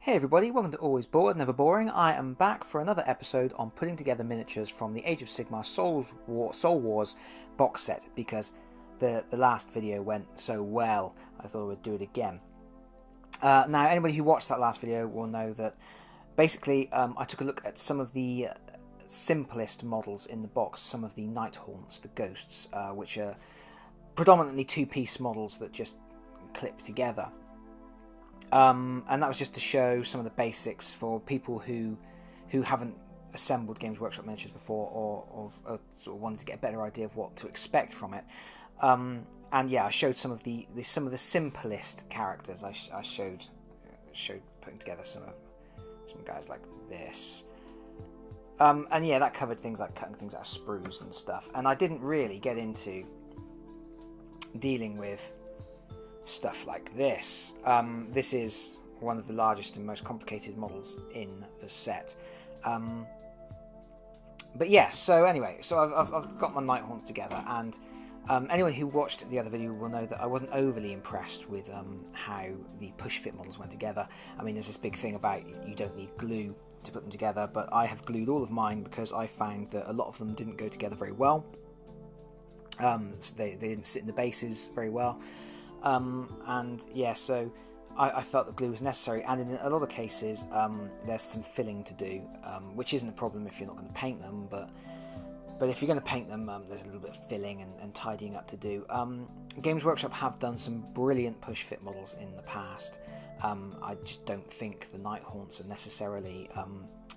Hey everybody, welcome to Always Bored, Never Boring. I am back for another episode on putting together miniatures from the Age of Sigmar Soul Wars box set, because the last video went so well, I thought I would do it again. Now, anybody who watched that last video will know that basically I took a look at some of the simplest models in the box, some of the Nighthaunts, the ghosts, which are predominantly two-piece models that just clip together. And that was just to show some of the basics for people who haven't assembled Games Workshop miniatures before, or sort of wanted to get a better idea of what to expect from it. And yeah, I showed some of the simplest characters. I showed putting together some guys like this. And yeah, that covered things like cutting things out of sprues and stuff. And I didn't really get into dealing with stuff like this. This is one of the largest and most complicated models in the set. But yeah, so anyway, so I've got my Nighthaunts together, and anyone who watched the other video will know that I wasn't overly impressed with how the push-fit models went together. I mean, there's this big thing about you don't need glue to put them together, but I have glued all of mine because I found that a lot of them didn't go together very well. So they didn't sit in the bases very well. And yeah, so I felt that glue was necessary, and in a lot of cases there's some filling to do, which isn't a problem if you're not going to paint them, but if you're going to paint them, there's a little bit of filling and tidying up to do. Games Workshop have done some brilliant push-fit models in the past. I just don't think the Nighthaunts are necessarily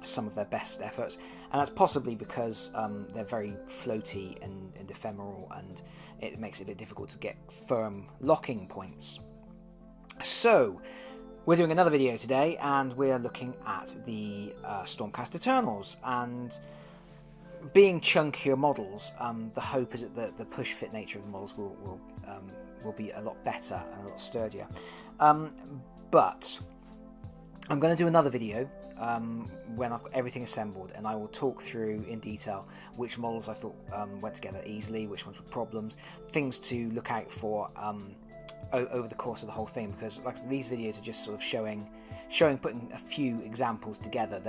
some of their best efforts, and that's possibly because they're very floaty and ephemeral, and it makes it a bit difficult to get firm locking points. So we're doing another video today, and we're looking at the Stormcast Eternals, and being chunkier models, the hope is that the push-fit nature of the models will be a lot better and a lot sturdier. But I'm going to do another video when I've got everything assembled, and I will talk through in detail which models I thought went together easily, which ones were problems, things to look out for over the course of the whole thing, because like these videos are just sort of showing putting a few examples together.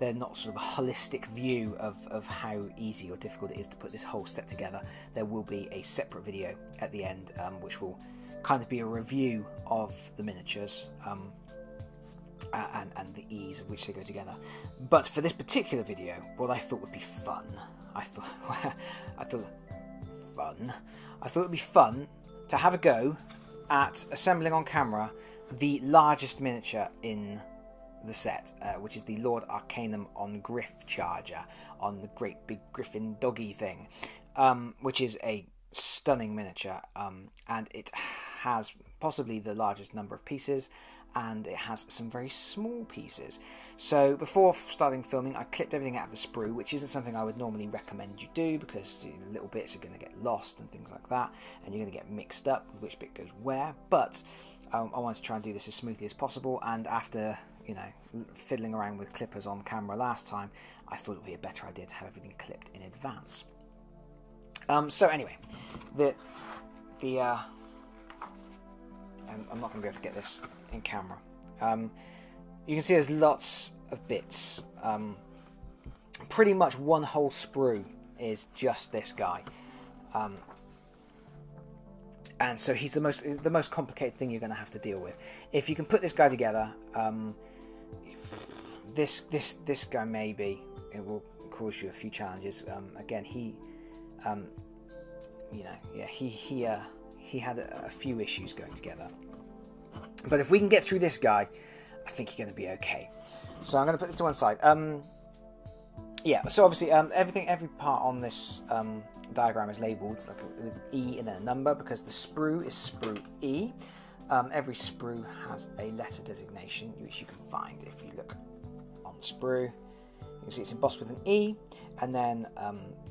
They're not sort of a holistic view of how easy or difficult it is to put this whole set together. There will be a separate video at the end, which will kind of be a review of the miniatures and the ease of which they go together. But for this particular video, what I thought would be fun, I thought it would be fun to have a go at assembling on camera the largest miniature in the set, which is the Lord-Arcanum on gryph-charger, on the great big griffin doggy thing, which is a stunning miniature, and it has possibly the largest number of pieces, and it has some very small pieces. So before starting filming, I clipped everything out of the sprue, which isn't something I would normally recommend you do, because little bits are going to get lost and things like that, and you're going to get mixed up with which bit goes where. But I wanted to try and do this as smoothly as possible, and after fiddling around with clippers on camera last time, I thought it would be a better idea to have everything clipped in advance. So anyway, I'm not going to be able to get this in camera. You can see there's lots of bits. Pretty much one whole sprue is just this guy, and so he's the most complicated thing you're going to have to deal with. If you can put this guy together, this guy maybe it will cause you a few challenges. Again, he had a few issues going together. But if we can get through this guy, I think you're going to be okay. So I'm going to put this to one side. Yeah, so obviously every part on this diagram is labelled like with an E and then a number, because the sprue is sprue E. Every sprue has a letter designation, which you can find if you look on the sprue. You can see it's embossed with an E, and then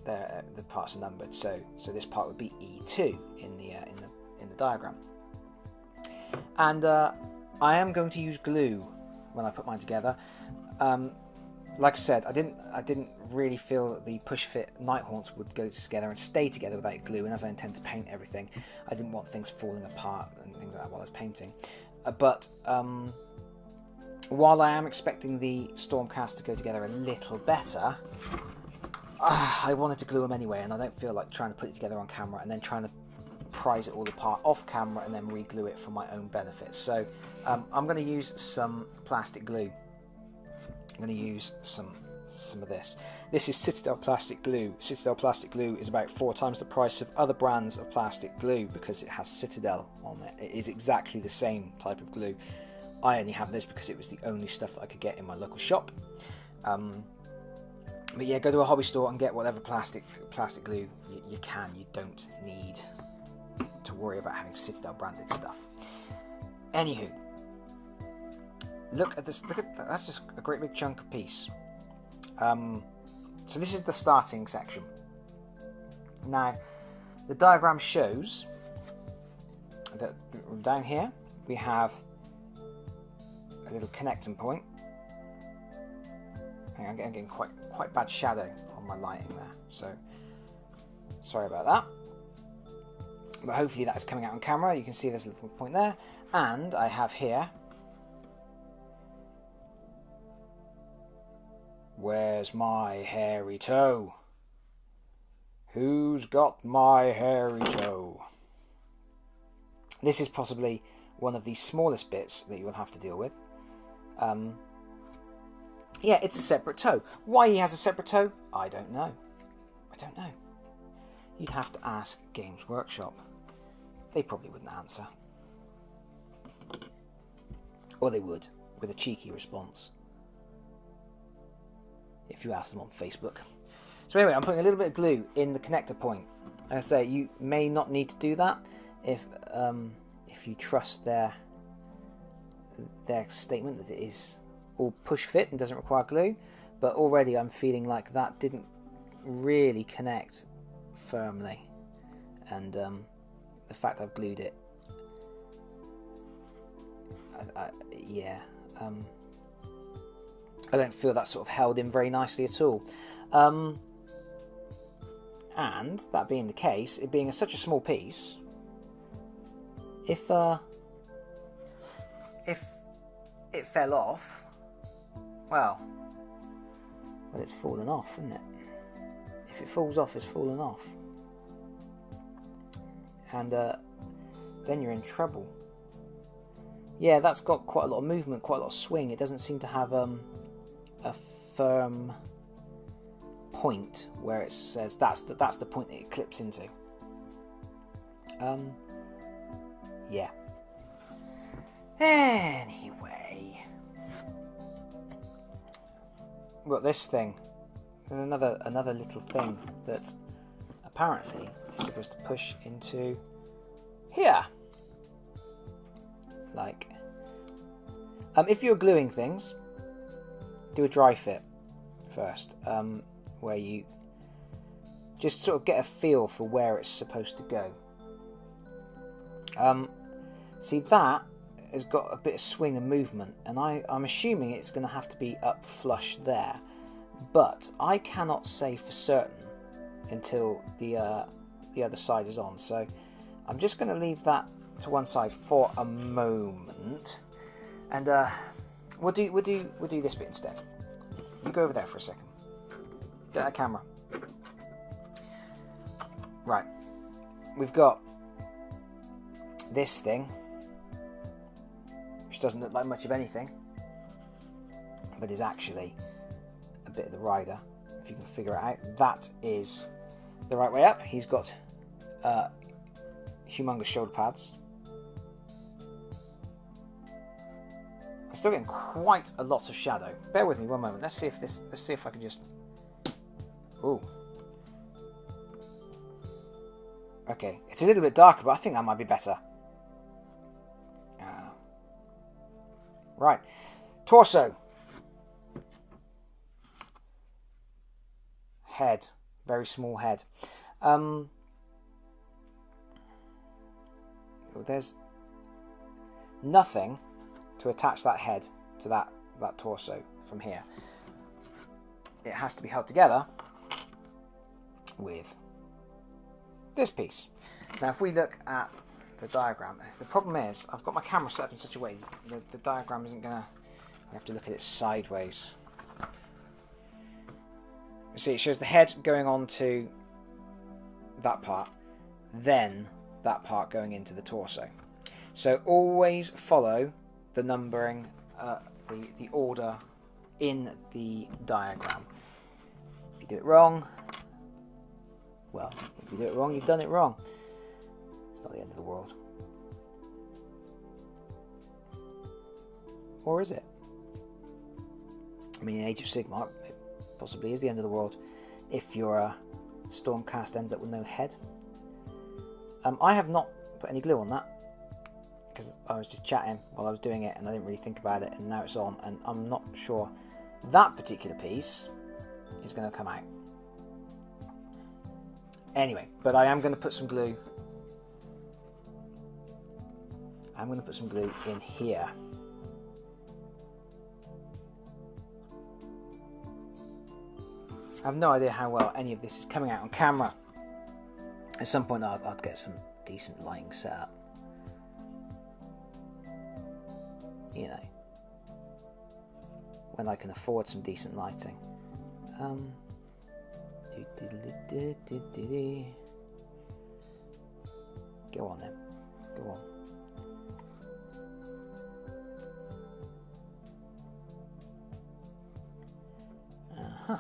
the parts are numbered. So this part would be E2 in the diagram. And I am going to use glue when I put mine together. Like I said, I didn't really feel that the push-fit Nighthaunts would go together and stay together without glue, and as I intend to paint everything, I didn't want things falling apart and things like that while I was painting. But while I am expecting the Stormcast to go together a little better, I wanted to glue them anyway, and I don't feel like trying to put it together on camera and then trying to prise it all apart off camera and then re-glue it for my own benefit. So I'm going to use some plastic glue. I'm going to use some of this. This is Citadel plastic glue. Citadel plastic glue is about 4 times the price of other brands of plastic glue because it has Citadel on it. It is exactly the same type of glue. I only have this because it was the only stuff that I could get in my local shop. But yeah, go to a hobby store and get whatever plastic glue you can. You don't need to worry about having Citadel branded stuff. Anywho, look at this. That's just a great big chunk of piece. So this is the starting section. Now, the diagram shows that down here we have a little connecting point. I'm getting quite bad shadow on my lighting there, so sorry about that. But hopefully that is coming out on camera. You can see there's a little point there, and I have here. Where's my hairy toe? Who's got my hairy toe? This is possibly one of the smallest bits that you will have to deal with. Yeah, it's a separate toe. Why he has a separate toe, I don't know. You'd have to ask Games Workshop. They probably wouldn't answer. Or they would, with a cheeky response. If you ask them on Facebook. So anyway, I'm putting a little bit of glue in the connector point. Like I say, you may not need to do that if you trust their statement that it is all push fit and doesn't require glue, but already I'm feeling like that didn't really connect firmly, and the fact I've glued it, I don't feel that sort of held in very nicely at all. And that being the case, it being such a small piece, if it fell off, well, it's fallen off, isn't it? If it falls off, it's fallen off. And then you're in trouble. Yeah, that's got quite a lot of movement, quite a lot of swing. It doesn't seem to have a firm point where it says that's the point that it clips into. Yeah. Anyway, we've got this thing. There's another little thing that apparently is supposed to push into here. Like, if you're gluing things, do a dry fit first, where you just sort of get a feel for where it's supposed to go. See, that has got a bit of swing and movement, and I'm assuming it's going to have to be up flush there, but I cannot say for certain until the other side is on. So I'm just going to leave that to one side for a moment, and we'll do this bit instead. You go over there for a second. Get that camera. Right, we've got this thing, which doesn't look like much of anything, but is actually a bit of the rider. If you can figure it out, that is the right way up. He's got humongous shoulder pads. I'm still getting quite a lot of shadow. Bear with me one moment. Let's see if I can just. Ooh. Okay, it's a little bit darker, but I think that might be better. Right, torso, head, very small head. There's nothing to attach that head to that torso from here. It has to be held together with this piece. Now, if we look at the diagram, the problem is I've got my camera set up in such a way that the diagram isn't going to We have to look at it sideways. See, it shows the head going on to that part, then that part going into the torso. So always follow the numbering, the order in the diagram. If you do it wrong, well, if you do it wrong, you've done it wrong. It's not the end of the world. Or is it? I mean, in Age of Sigmar, it possibly is the end of the world if your Stormcast ends up with no head. I have not put any glue on that because I was just chatting while I was doing it and I didn't really think about it, and now it's on, and I'm not sure that particular piece is going to come out. Anyway, but I am going to put some glue. I'm going to put some glue in here. I have no idea how well any of this is coming out on camera. At some point I'll get some decent lighting set up. You know, when I can afford some decent lighting. Go on then. Go on. Uh-huh.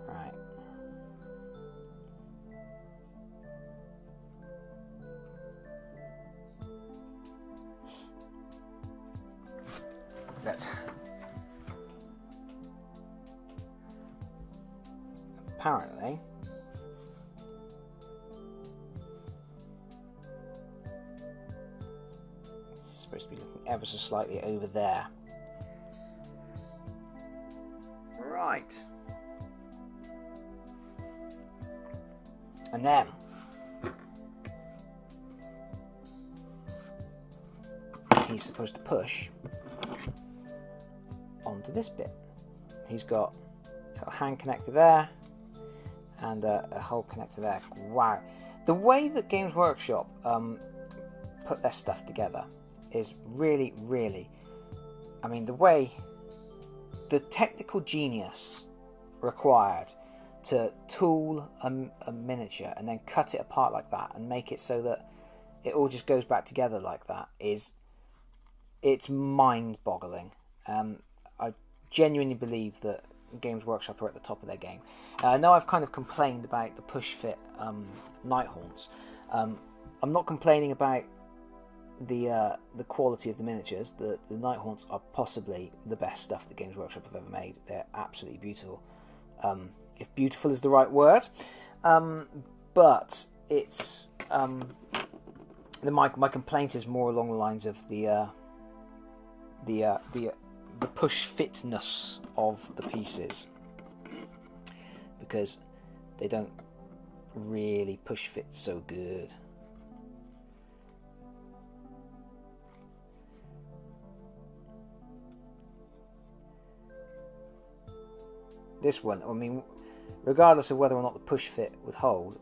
Right. Let's apparently it's supposed to be looking ever so slightly over there. Right. And then he's supposed to push onto this bit. He's got a hand connector there and a hole connector there. Wow. The way that Games Workshop put their stuff together is really, really, I mean, the technical genius required to tool a miniature and then cut it apart like that and make it so that it all just goes back together like that it's mind-boggling. I genuinely believe that Games Workshop are at the top of their game. I know I've kind of complained about the push-fit Nighthorns. I'm not complaining about the quality of the miniatures. The Nighthorns are possibly the best stuff that Games Workshop have ever made. They're absolutely beautiful. If beautiful is the right word, but it's my complaint is more along the lines of the push fitness of the pieces, because they don't really push fit so good. This one, I mean, regardless of whether or not the push fit would hold,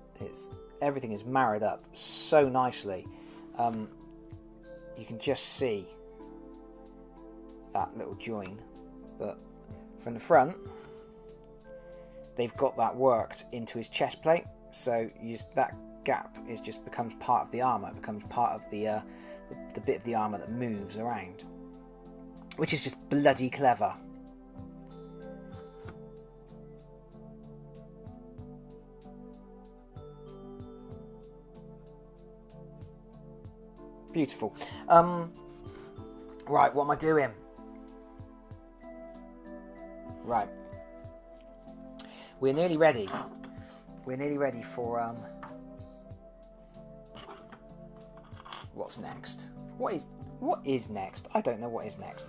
everything is married up so nicely. You can just see that little join, but from the front they've got that worked into his chest plate, so that gap becomes part of the armour. It becomes part of the bit of the armour that moves around, which is just bloody clever. Beautiful. Right, what am I doing? Right. We're nearly ready. We're nearly ready for what's next? What is next? I don't know what is next.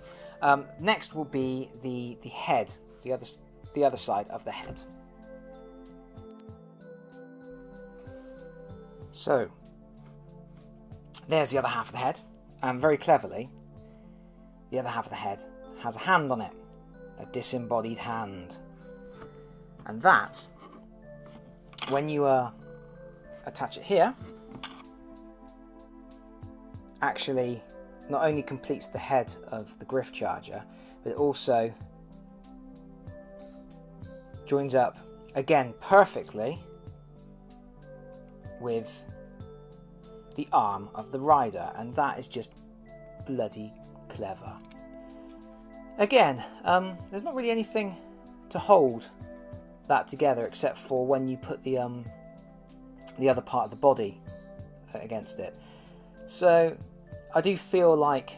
Next will be the head, the other side of the head. So there's the other half of the head, and very cleverly, the other half of the head has a hand on it, a disembodied hand. And that, when you attach it here, actually not only completes the head of the gryph-charger, but it also joins up again perfectly with the arm of the rider, and that is just bloody clever. Again, there's not really anything to hold that together except for when you put the other part of the body against it. So I do feel like,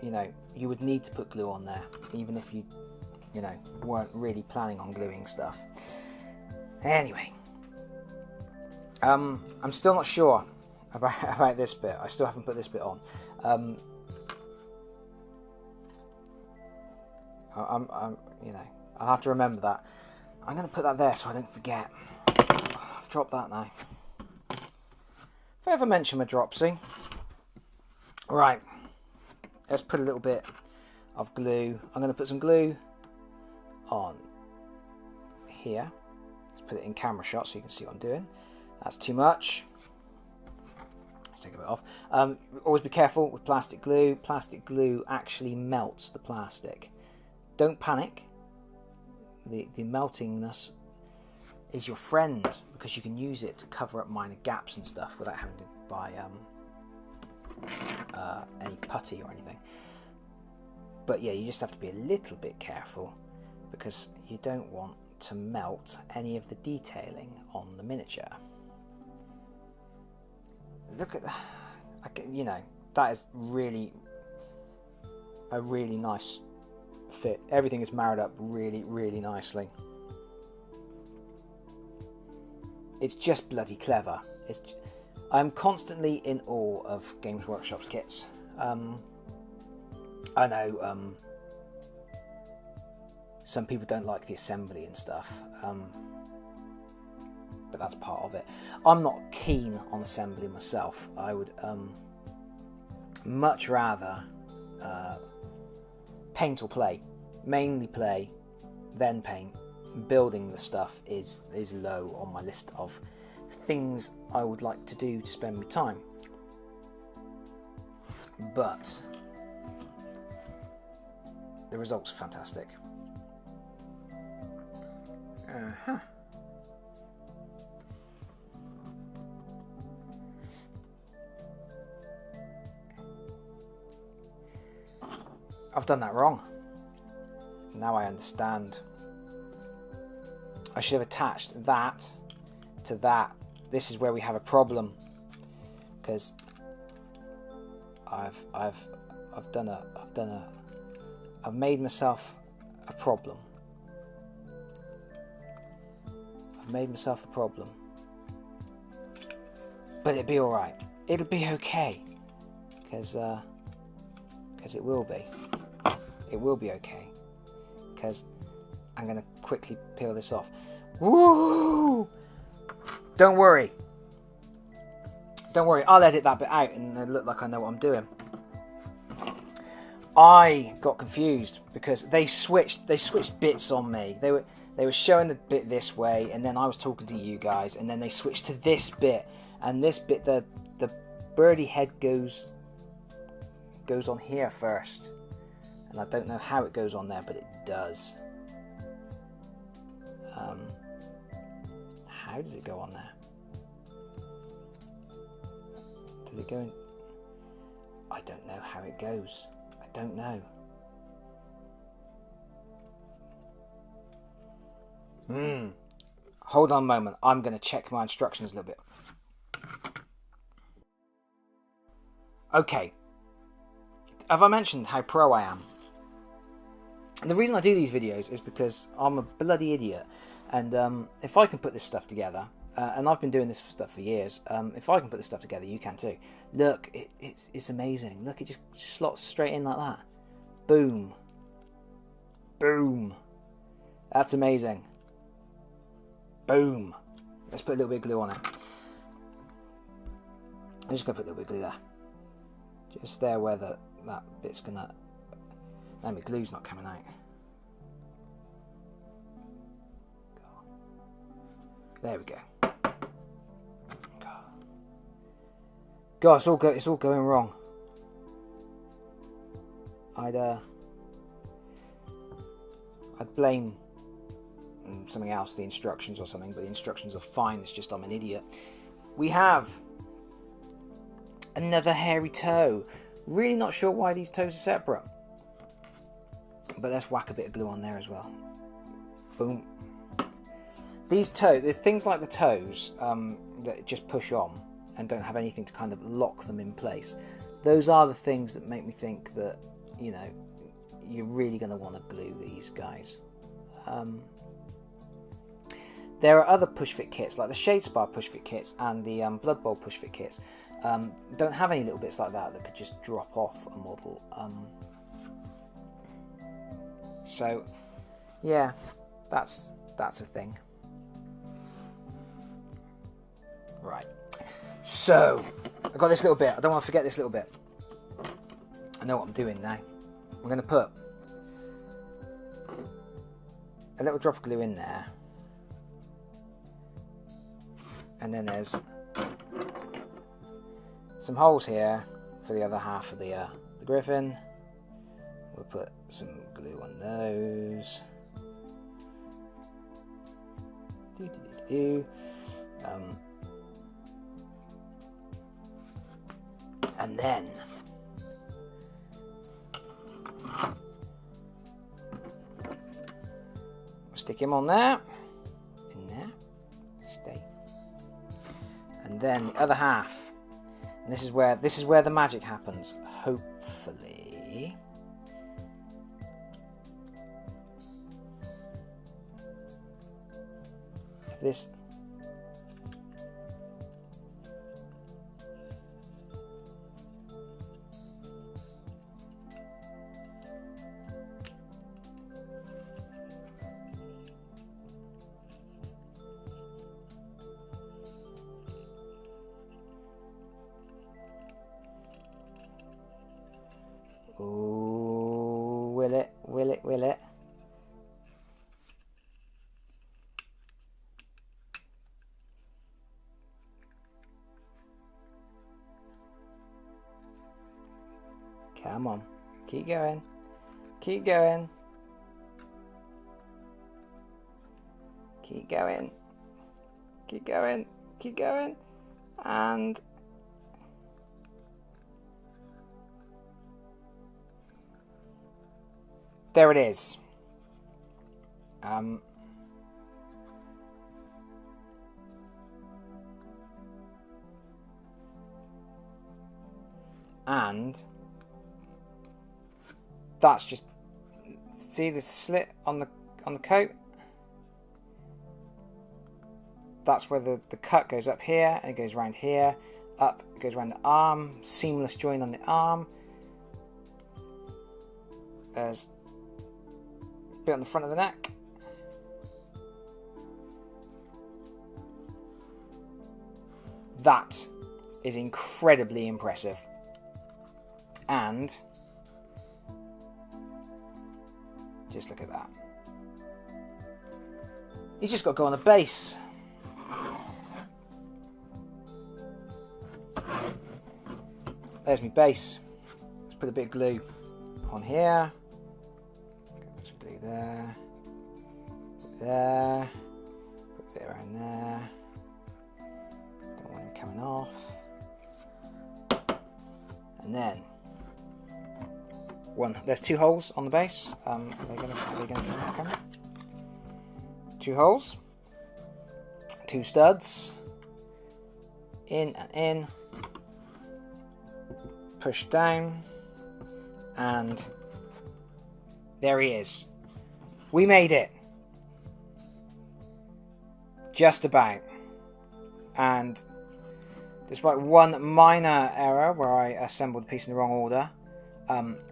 you know, you would need to put glue on there, even if you know, weren't really planning on gluing stuff. Anyway, I'm still not sure about this bit. I still haven't put this bit on. You know, I'll have to remember that. I'm going to put that there so I don't forget. I've dropped that now. If I ever mention my dropsy. Right, let's put a little bit of glue. I'm going to put some glue on here. Let's put it in camera shot so you can see what I'm doing. That's too much. Let's take a bit off. Always be careful with plastic glue. Plastic glue actually melts the plastic. Don't panic. The meltingness is your friend, because you can use it to cover up minor gaps and stuff without having to buy any putty or anything. But yeah, you just have to be a little bit careful, because you don't want to melt any of the detailing on the miniature. Look at that. You know, that is really a really nice fit. Everything is married up really, really nicely. It's just bloody clever. I'm constantly in awe of Games Workshop's kits. I know some people don't like the assembly and stuff, but that's part of it. I'm not keen on assembly myself. I would much rather paint or play. Mainly play, then paint. Building the stuff is low on my list of things I would like to do to spend my time. But the results are fantastic. I've done that wrong. Now I understand. I should have attached that to that. This is where we have a problem, because I've made myself a problem. I've made myself a problem. But it'll be alright. It'll be okay. Because it will be. It will be okay. Because I'm going to quickly peel this off. Woo! Don't worry. Don't worry. I'll edit that bit out and it'll look like I know what I'm doing. I got confused because they switched bits on me. They were showing the bit this way, and then I was talking to you guys, and then they switched to this bit, and this bit, the birdie head goes on here first, and I don't know how it goes on there, but it does. How does it go on there? Does it go in? I don't know how it goes. I don't know. Hold on a moment. I'm going to check my instructions a little bit. Okay. Have I mentioned how pro I am? And the reason I do these videos is because I'm a bloody idiot. And if I can put this stuff together, and I've been doing this stuff for years, if I can put this stuff together, you can too. Look, it's amazing. Look, it just slots straight in like that. Boom. Boom. That's amazing. Boom. Let's put a little bit of glue on it. I'm just going to put a little bit of glue there. Just there where that bit's going to... No, my glue's not coming out. There we go. God, it's all going wrong. I'd blame something else, the instructions or something, but the instructions are fine. It's just I'm an idiot. We have another hairy toe. Really not sure why these toes are separate, but let's whack a bit of glue on there as well. Boom. These toes, there's things like the toes that just push on and don't have anything to kind of lock them in place. Those are the things that make me think that, you know, you're really going to want to glue these guys. There are other push-fit kits, like the Shadespire push-fit kits and the Blood Bowl push-fit kits. Don't have any little bits like that could just drop off a model. So, yeah, that's a thing. Right. So, I've got this little bit. I don't want to forget this little bit. I know what I'm doing now. I'm going to put a little drop of glue in there. And then there's some holes here for the other half of the griffin. We'll put some glue on those. And then we'll stick him on there. In there. Stay. And then the other half. And this is where the magic happens, hopefully. This will it? Come on. Keep going. Keep going. Keep going. Keep going. Keep going. And there it is. And that's just, see the slit on the coat? That's where the cut goes up here, and it goes around here, up, it goes around the arm, seamless join on the arm. There's a bit on the front of the neck. That is incredibly impressive. And just look at that. You just got to go on the base. There's my base. Let's put a bit of glue on here. Put some glue there. There. Put a bit around there. Don't want him coming off. And then there's two holes on the base. Are they going to come out camera? Two holes. Two studs. In and in. Push down. And there he is. We made it. Just about. And despite one minor error where I assembled the piece in the wrong order,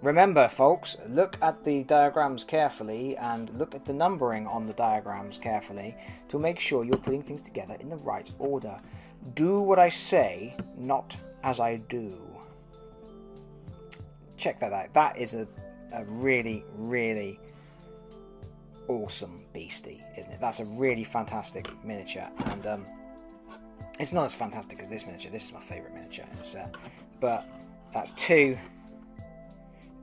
remember folks, look at the diagrams carefully and look at the numbering on the diagrams carefully to make sure you're putting things together in the right order. Do what I say, not as I do. Check that out. That is a really, really awesome beastie, isn't it? That's a really fantastic miniature, and It's not as fantastic as this miniature. This is my favourite miniature. But that's two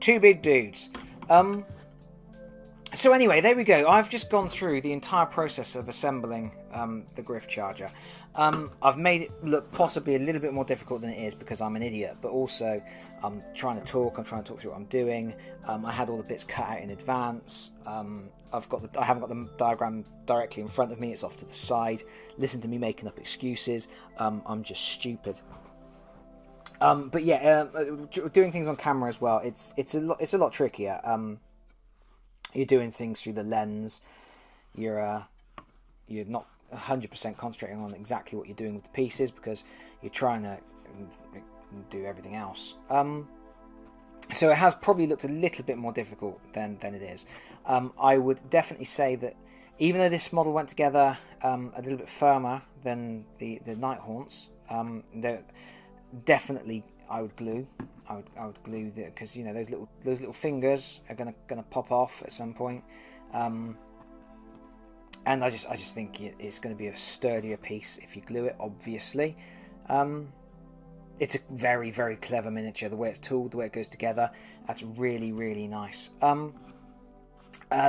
big dudes. So anyway, there we go. I've just gone through the entire process of assembling the gryph-charger. I've made it look possibly a little bit more difficult than it is because I'm an idiot, but also I'm trying to talk through what I'm doing. I had all the bits cut out in advance. I haven't got the diagram directly in front of me, it's off to the side. Listen to me making up excuses. I'm just stupid. But yeah, doing things on camera as well, it's a lot trickier. You're doing things through the lens. You're not 100% concentrating on exactly what you're doing with the pieces because you're trying to do everything else. So it has probably looked a little bit more difficult than it is. I would definitely say that even though this model went together a little bit firmer than the Nighthaunts, definitely I would glue. I would glue because those little fingers are gonna pop off at some point. And I just think it's going to be a sturdier piece if you glue it, obviously. It's a very, very clever miniature. The way it's tooled, the way it goes together, that's really, really nice.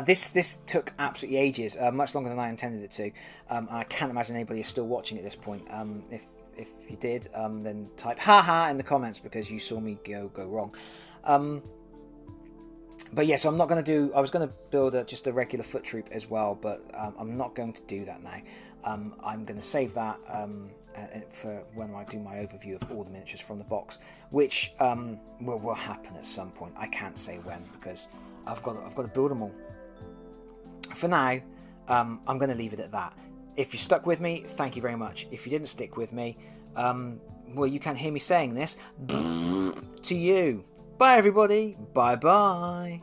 This took absolutely ages, much longer than I intended it to. I can't imagine anybody is still watching at this point. If you did, then type haha in the comments because you saw me go wrong. But yeah, so I'm not going to do... I was going to build just a regular foot troop as well, but I'm not going to do that now. I'm going to save that for when I do my overview of all the miniatures from the box, which will happen at some point. I can't say when because I've got to build them all. For now, I'm going to leave it at that. If you stuck with me, thank you very much. If you didn't stick with me, well, you can't hear me saying this, to you. Bye, everybody. Bye-bye.